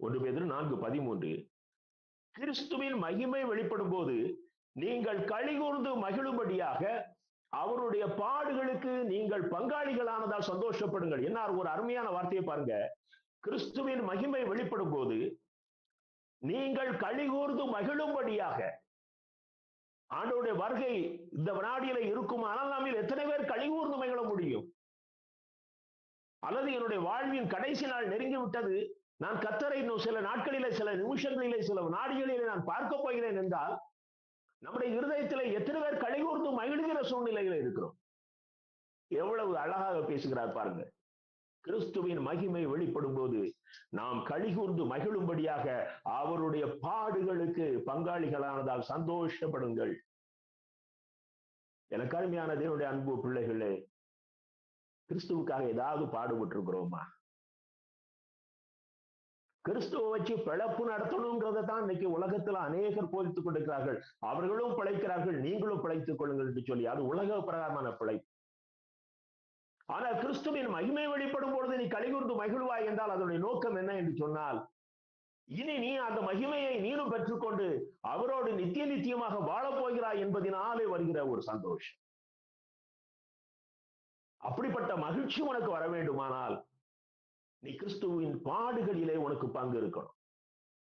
1 பேதுரு 4:13 கிறிஸ்துவின் மகிமை வெளிப்படும் போது நீங்கள் களிகூர்ந்து மகிழும்படியாக அவருடைய பாடுகளுக்கு நீங்கள் பங்காளிகளானதால் சந்தோஷப்படுங்கள். என்ன ஒரு அருமையான வார்த்தையை பாருங்க. கிறிஸ்துவின் மகிமை வெளிப்படும் போது நீங்கள் களிகூர்ந்து மகிழும்படியாக. ஆண்டவருடைய வருகை இந்த வினாடியில இருக்குமானால் நம்மில் எத்தனை பேர் களிகூர்ந்து மகிழ முடியும்? அல்லது என்னுடைய வாழ்வின் கடைசி நாள் நெருங்கி விட்டது, நான் கர்த்தரை இன்னும் சில நாட்களிலே, சில நிமிஷங்களிலே, சில வினாடிகளிலே நான் பார்க்க போகிறேன் என்றால் நம்முடைய இருதயத்திலே எத்தனை பேர் களிகூர்ந்து மகிழ்கிற சூழ்நிலையில இருக்கிறோம்? எவ்வளவு அழகாக பேசுகிறார் பாருங்க. கிறிஸ்துவின் மகிமை வெளிப்படும் போது நாம் களிகூர்ந்து மகிழும்படியாக அவருடைய பாடுகளுக்கு பங்காளிகளானதால் சந்தோஷப்படுங்கள். எனக்கு அருமையான தேவனுடைய அன்பு பிள்ளைகளே, கிறிஸ்துவுக்காக ஏதாவது பாடுபட்டு இருக்கிறோமா? கிறிஸ்துவை வச்சு பிழைப்பு நடத்தணும்ன்றதை தான் இன்னைக்கு உலகத்துல அநேகர் போதித்துக் கொண்டிருக்கிறார்கள். அவர்களும் பிழைக்கிறார்கள், நீங்களும் பிழைத்துக் கொள்ளுங்கள் என்று சொல்லி. அது உலக பிரகாரமான பிழைப்பு. ஆனால் கிறிஸ்துவின் மகிமை வெளிப்படும் பொழுது நீ களிகூர்ந்து மகிழ்வாய் என்றால் அதனுடைய நோக்கம் என்ன என்று சொன்னால், இனி நீ அந்த மகிமையை நீனும் பெற்றுக்கொண்டு அவரோடு நித்திய நித்தியமாக வாழப் போகிறாய் என்பதினாலே வருகிற ஒரு சந்தோஷம். அப்படிப்பட்ட மகிழ்ச்சி உனக்கு வர வேண்டுமானால் நீ கிறிஸ்துவின் பாடுகளிலே உனக்கு பங்கு இருக்கணும்.